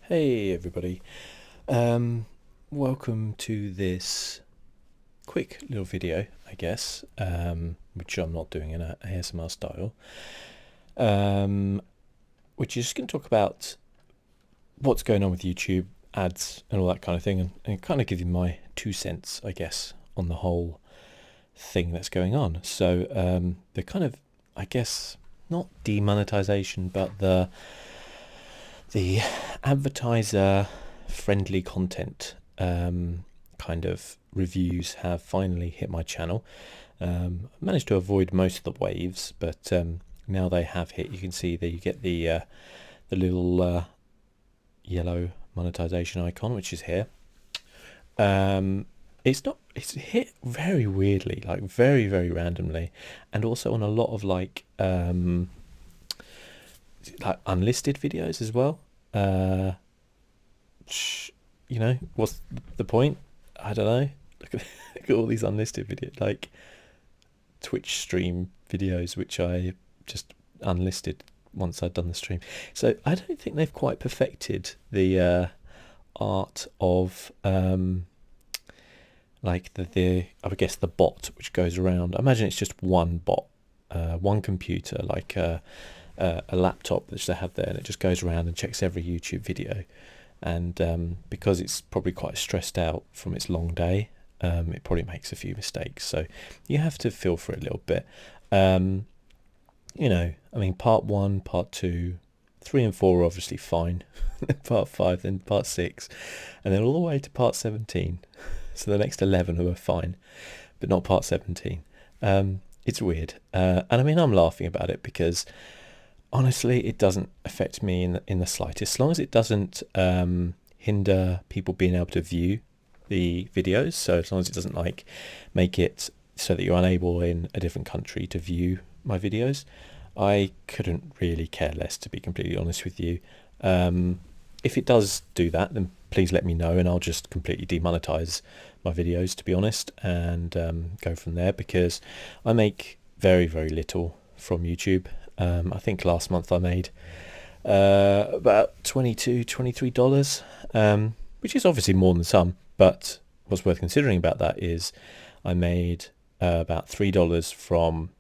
Hey everybody, um, welcome to this quick little video, I guess, which I'm not doing in a ASMR style, um, which is just going to talk about what's going on with YouTube, ads and all that kind of thing, and kind of give you my 2 cents, I guess, on the whole thing that's going on. So the kind of, I guess, not demonetization, but the advertiser friendly content kind of reviews have finally hit my channel. I managed to avoid most of the waves, but now they have hit. You can see that you get the little yellow monetization icon, which is here. It's hit very weirdly, like very, very randomly, and also on a lot of like unlisted videos as well. You know, what's the point? I don't know. Look at all these unlisted videos, like Twitch stream videos, which I just unlisted once I'd done the stream. So I don't think they've quite perfected the art of like the I would guess the bot which goes around. I imagine it's just one bot, one computer, like a laptop that they have there, and it just goes around and checks every YouTube video. And because it's probably quite stressed out from its long day, it probably makes a few mistakes. So you have to feel for it a little bit. You know, I mean, part 1, part 2, 3 and 4 are obviously fine. Part 5, then part 6, and then all the way to part 17. So the next 11 who are fine, but not part 17. It's weird. And I mean, I'm laughing about it because honestly, it doesn't affect me in the slightest, as long as it doesn't hinder people being able to view the videos. So as long as it doesn't like make it so that you're unable in a different country to view my videos, I couldn't really care less, to be completely honest with you. If it does do that, then please let me know, and I'll just completely demonetize my videos, to be honest, and go from there, because I make very, very little from YouTube. I think last month I made about $23, which is obviously more than some, but what's worth considering about that is I made about $3 from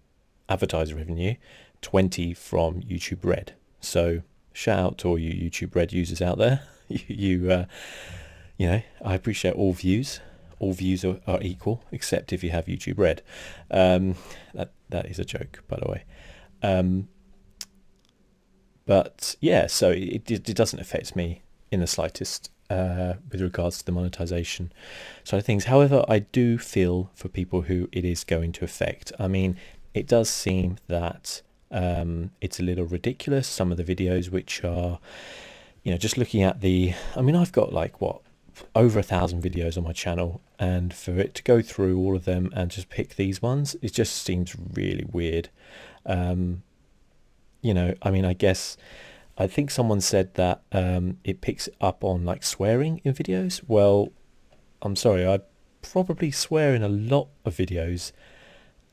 advertiser revenue, 20 from YouTube Red. So shout out to all you YouTube Red users out there. You know, I appreciate all views. All views are equal, except if you have YouTube Red. That is a joke, by the way. But yeah, so it doesn't affect me in the slightest with regards to the monetization side of things. However, I do feel for people who it is going to affect. I mean, it does seem that it's a little ridiculous, some of the videos which are, you know, just looking at I mean, I've got like what, over 1,000 videos on my channel, and for it to go through all of them and just pick these ones, it just seems really weird. You know, I mean, I think someone said that it picks up on like swearing in videos. Well, I'm sorry, I probably swear in a lot of videos,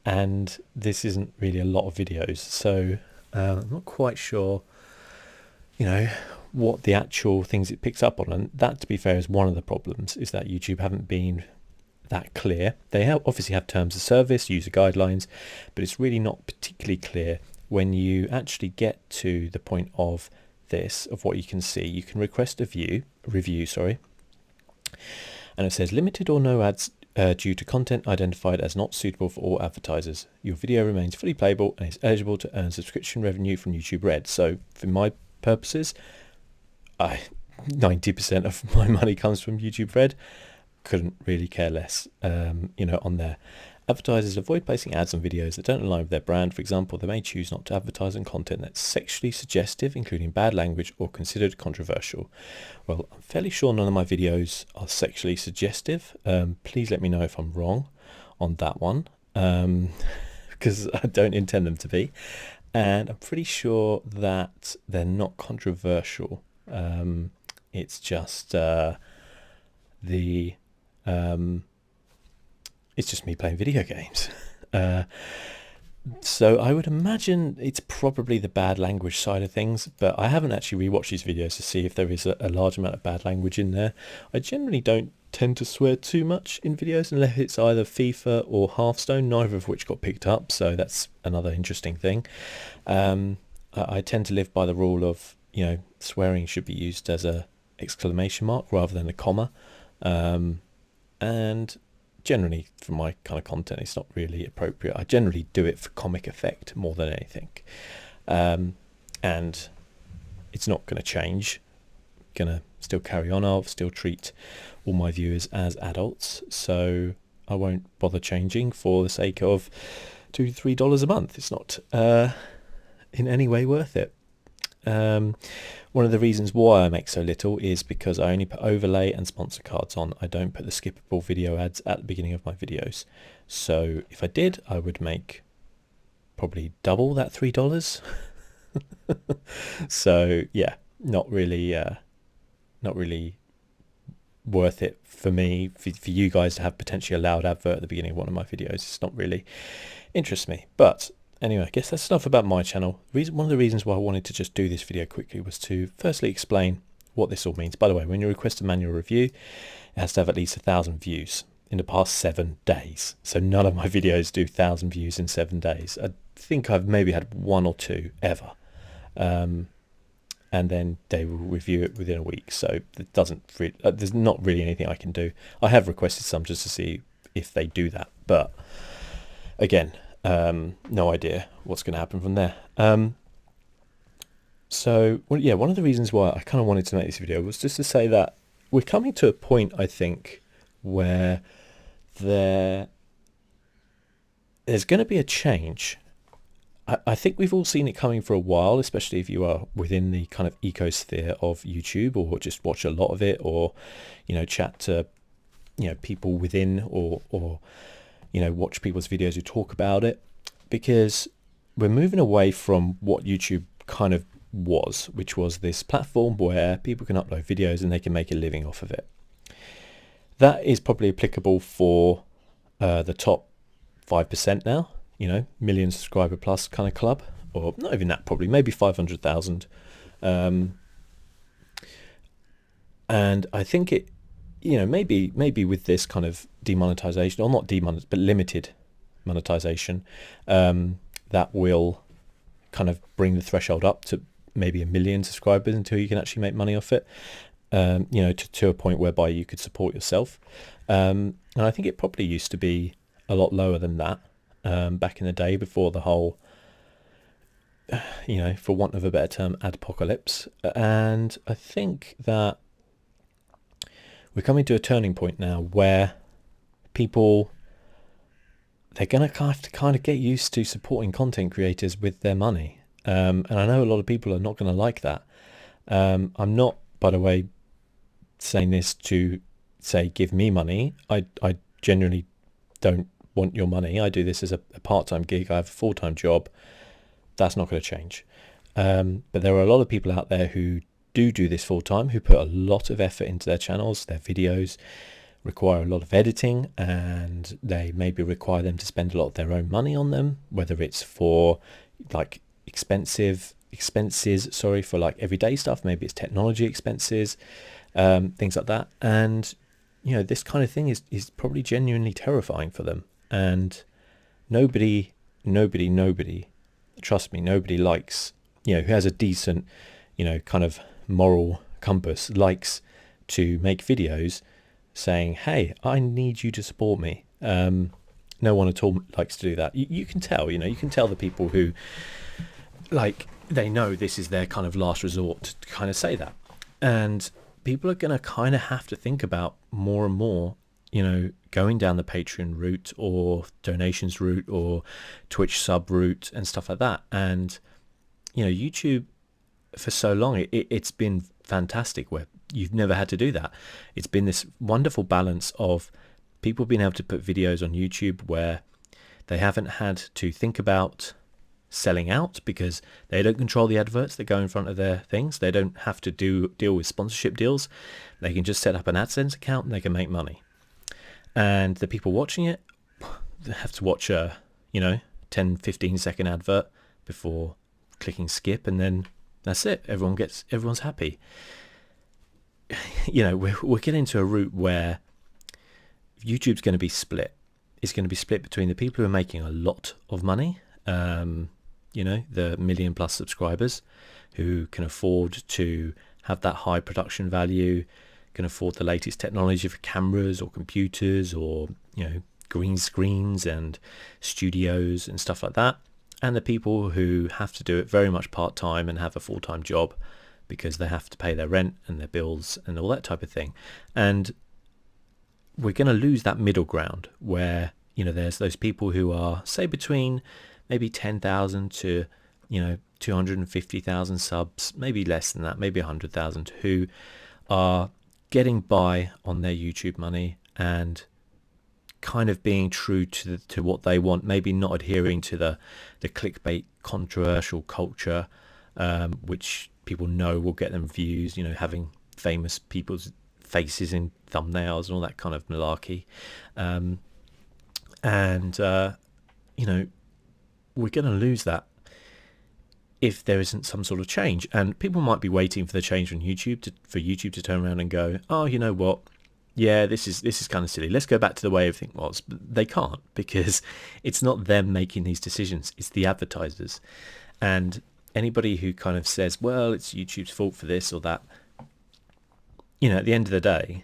and this isn't really a lot of videos, so I'm not quite sure, you know, what the actual things it picks up on. And that, to be fair, is one of the problems, is that YouTube haven't been that clear. They obviously have terms of service, user guidelines, but it's really not particularly clear. When you actually get to the point of this, of what you can see, you can request a review, sorry, and it says limited or no ads due to content identified as not suitable for all advertisers. Your video remains fully playable and is eligible to earn subscription revenue from YouTube Red. So for my purposes, 90% of my money comes from YouTube Red. Couldn't really care less, you know, on there. Advertisers avoid placing ads on videos that don't align with their brand. For example, they may choose not to advertise on content that's sexually suggestive, including bad language, or considered controversial. Well, I'm fairly sure none of my videos are sexually suggestive. Please let me know if I'm wrong on that one, because I don't intend them to be. And I'm pretty sure that they're not controversial. It's just it's just me playing video games. So I would imagine it's probably the bad language side of things, but I haven't actually rewatched these videos to see if there is a large amount of bad language in there. I generally don't tend to swear too much in videos unless it's either FIFA or Hearthstone, neither of which got picked up, so that's another interesting thing. I tend to live by the rule of, swearing should be used as a exclamation mark rather than a comma. And generally, for my kind of content, it's not really appropriate. I generally do it for comic effect more than anything. And it's not going to change. Going to still carry on. I'll still treat all my viewers as adults. So I won't bother changing for the sake of $2-3 a month. It's not in any way worth it. One of the reasons why I make so little is because I only put overlay and sponsor cards on. I don't put the skippable video ads at the beginning of my videos. So if I did, I would make probably double that $3. So yeah, not really worth it for me, for you guys to have potentially a loud advert at the beginning of one of my videos. It's not really interests me. But anyway, I guess that's enough about my channel. One of the reasons why I wanted to just do this video quickly was to firstly explain what this all means. By the way, when you request a manual review, it has to have at least 1,000 views in the past 7 days. So none of my videos do 1,000 views in 7 days. I think I've maybe had 1 or 2 ever. And then they will review it within a week. So it doesn't really, there's not really anything I can do. I have requested some just to see if they do that. But again, no idea what's going to happen from there. So yeah, one of the reasons why I kind of wanted to make this video was just to say that we're coming to a point, I think, where there's going to be a change. I think we've all seen it coming for a while, especially if you are within the kind of ecosphere of YouTube, or just watch a lot of it, or chat to people within, or watch people's videos who talk about it, because we're moving away from what YouTube kind of was, which was this platform where people can upload videos and they can make a living off of it. That is probably applicable for the top 5% now, million subscriber plus kind of club, or not even that, probably maybe 500,000. And I think it, maybe with this kind of demonetization, or not demonetization, but limited monetization, that will kind of bring the threshold up to maybe 1 million subscribers until you can actually make money off it, to a point whereby you could support yourself. And I think it probably used to be a lot lower than that back in the day, before the whole, for want of a better term, adpocalypse. And I think that we're coming to a turning point now where people, they're going to have to kind of get used to supporting content creators with their money. And I know a lot of people are not going to like that. I'm not, by the way, saying this to say, give me money. I genuinely don't want your money. I do this as a part-time gig. I have a full-time job. That's not going to change. But there are a lot of people out there who do this full-time, who put a lot of effort into their channels. Their videos require a lot of editing, and they maybe require them to spend a lot of their own money on them, whether it's for like expenses for like everyday stuff, maybe it's technology expenses, things like that. And this kind of thing is probably genuinely terrifying for them. And nobody, trust me, nobody likes, who has a decent, kind of moral compass, likes to make videos saying, hey, I need you to support me. No one at all likes to do that. You can tell, you can tell the people who, like, they know this is their kind of last resort to kind of say that. And people are going to kind of have to think about more and more, going down the Patreon route, or donations route, or Twitch sub route, and stuff like that. And YouTube, for so long, it's been fantastic where you've never had to do that. It's been this wonderful balance of people being able to put videos on YouTube where they haven't had to think about selling out, because they don't control the adverts that go in front of their things. They don't have to deal with sponsorship deals. They can just set up an AdSense account and they can make money. And the people watching it, they have to watch 10-15 second advert before clicking skip, and then that's it. Everyone's happy. We're getting to a route where YouTube's going to be split. It's going to be split between the people who are making a lot of money, the 1 million plus subscribers who can afford to have that high production value, can afford the latest technology for cameras or computers or, green screens and studios and stuff like that. And the people who have to do it very much part-time and have a full-time job because they have to pay their rent and their bills and all that type of thing. And we're going to lose that middle ground where, there's those people who are, say, between maybe 10,000 to, 250,000 subs, maybe less than that, maybe 100,000, who are getting by on their YouTube money and kind of being true to what they want, maybe not adhering to the clickbait controversial culture, which people know will get them views, having famous people's faces in thumbnails and all that kind of malarkey. We're going to lose that if there isn't some sort of change. And people might be waiting for the change from YouTube for YouTube to turn around and go, oh, you know what? Yeah, this is kind of silly. Let's go back to the way everything was. But they can't, because it's not them making these decisions. It's the advertisers. And anybody who kind of says, well, it's YouTube's fault for this or that, at the end of the day,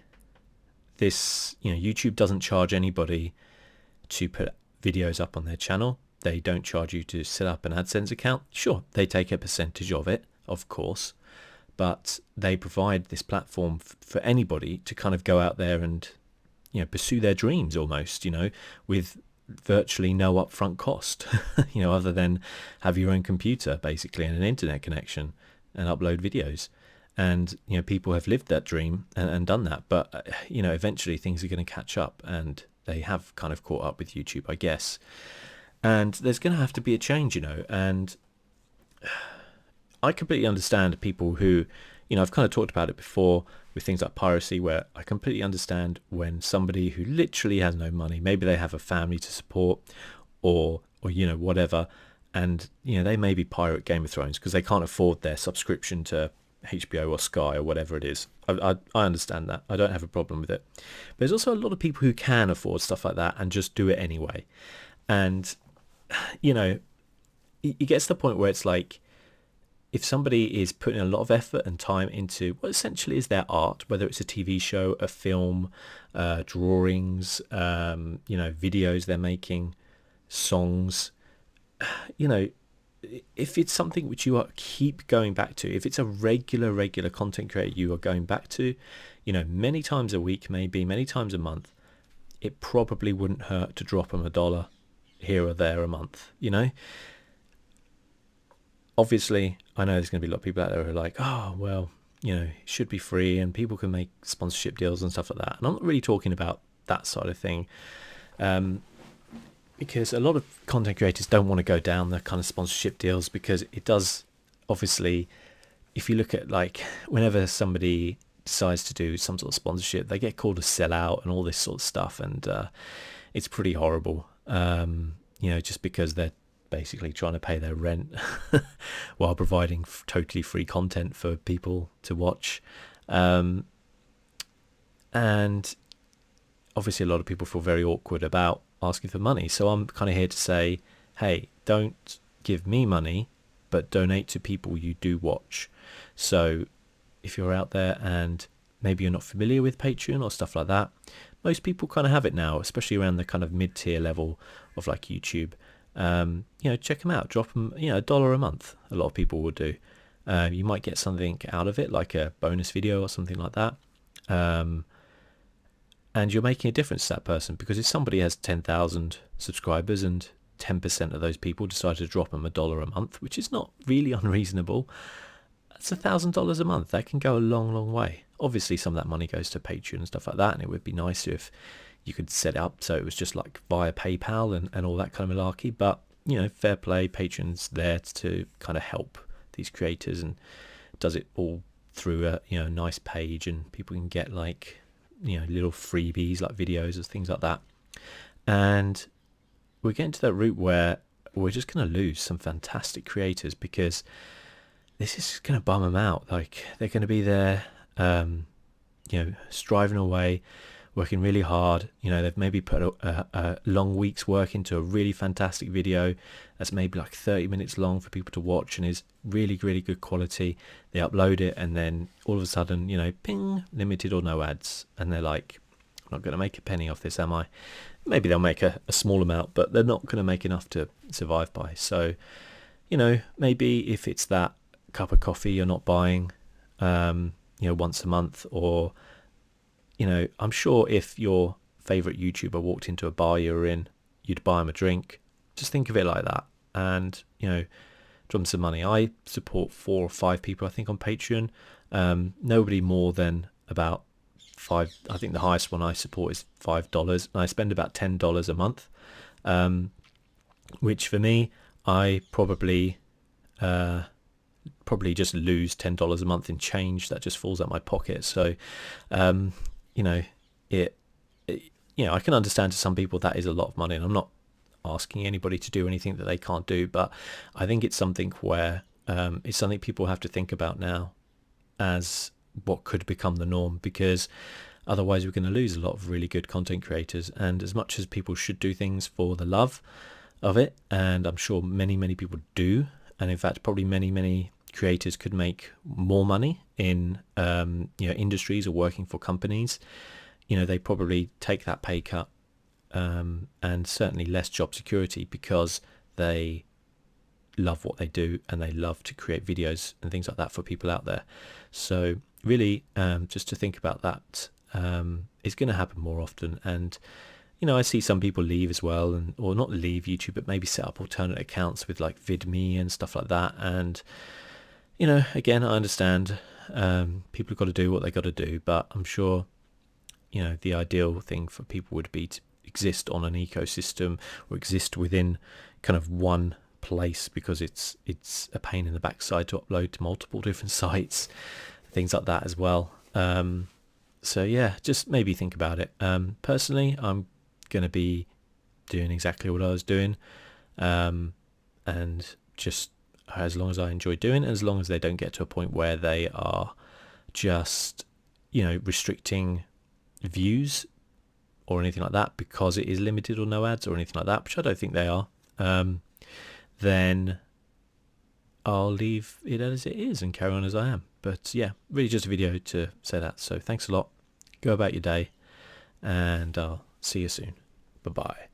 YouTube doesn't charge anybody to put videos up on their channel. They don't charge you to set up an AdSense account. Sure, they take a percentage of it, of course, but they provide this platform for anybody to kind of go out there and, pursue their dreams almost, with virtually no upfront cost, other than have your own computer basically and an internet connection and upload videos. And, people have lived that dream and done that. But, eventually things are going to catch up, and they have kind of caught up with YouTube, I guess. And there's going to have to be a change, and I completely understand people who, I've kind of talked about it before with things like piracy, where I completely understand when somebody who literally has no money, maybe they have a family to support or whatever, and, they maybe pirate Game of Thrones because they can't afford their subscription to HBO or Sky or whatever it is. I understand that. I don't have a problem with it. But there's also a lot of people who can afford stuff like that and just do it anyway. And, it gets to the point where it's like, if somebody is putting a lot of effort and time into what essentially is their art, whether it's a TV show, a film, drawings, videos they're making, songs, if it's something which you keep going back to, if it's a regular content creator you are going back to, many times a week, maybe many times a month, it probably wouldn't hurt to drop them $1 here or there a month. Obviously, I know there's going to be a lot of people out there who are like, oh, well, it should be free and people can make sponsorship deals and stuff like that. And I'm not really talking about that side of thing, because a lot of content creators don't want to go down the kind of sponsorship deals, because it does, obviously, if you look at like whenever somebody decides to do some sort of sponsorship, they get called a sellout and all this sort of stuff, and it's pretty horrible, just because they're basically trying to pay their rent while providing totally free content for people to watch, and obviously a lot of people feel very awkward about asking for money. So I'm kind of here to say, hey, don't give me money, but donate to people you do watch. So if you're out there and maybe you're not familiar with Patreon or stuff like that, most people kind of have it now, especially around the kind of mid-tier level of like YouTube. Check them out, drop them, $1 a month. A lot of people will do. You might get something out of it, like a bonus video or something like that. And you're making a difference to that person, because if somebody has 10,000 subscribers and 10% of those people decide to drop them $1 a month, which is not really unreasonable, that's $1,000 a month. That can go a long way. Obviously, some of that money goes to Patreon and stuff like that, and it would be nice if you could set it up so it was just like via PayPal and all that kind of malarkey. But, fair play, Patreon's there to kind of help these creators and does it all through a nice page, and people can get like little freebies like videos and things like that. And we're getting to that route where we're just going to lose some fantastic creators, because this is going to bum them out. Like, they're going to be there, striving away, working really hard. They've maybe put a long week's work into a really fantastic video that's maybe like 30 minutes long for people to watch and is really, really good quality. They upload it, and then all of a sudden, ping, limited or no ads. And they're like, I'm not going to make a penny off this, am I? Maybe they'll make a small amount, but they're not going to make enough to survive by. So, maybe if it's that cup of coffee you're not buying, once a month, or, I'm sure if your favorite YouTuber walked into a bar you were in, you'd buy him a drink. Just think of it like that, and, drop them some money. I support 4 or 5 people, I think, on Patreon. Nobody more than about 5. I think the highest one I support is $5, and I spend about $10 a month, which for me, I probably just lose $10 a month in change that just falls out my pocket. So I can understand to some people that is a lot of money, and I'm not asking anybody to do anything that they can't do, but I think it's something where it's something people have to think about now as what could become the norm, because otherwise we're going to lose a lot of really good content creators. And as much as people should do things for the love of it, and I'm sure many people do, and in fact probably many creators could make more money in industries or working for companies, they probably take that pay cut, and certainly less job security, because they love what they do and they love to create videos and things like that for people out there. So really, just to think about that, it's going to happen more often. And I see some people leave as well, or not leave YouTube, but maybe set up alternate accounts with like VidMe and stuff like that. And again, I understand people have got to do what they got to do, but I'm sure the ideal thing for people would be to exist on an ecosystem, or exist within kind of one place, because it's a pain in the backside to upload to multiple different sites, things like that as well. So yeah, just maybe think about it. Personally, I'm going to be doing exactly what I was doing, and just as long as I enjoy doing it, as long as they don't get to a point where they are just restricting views or anything like that because it is limited or no ads or anything like that, which I don't think they are, then I'll leave it as it is and carry on as I am. But yeah, really just a video to say that. So thanks a lot. Go about your day, and I'll see you soon. Bye-bye.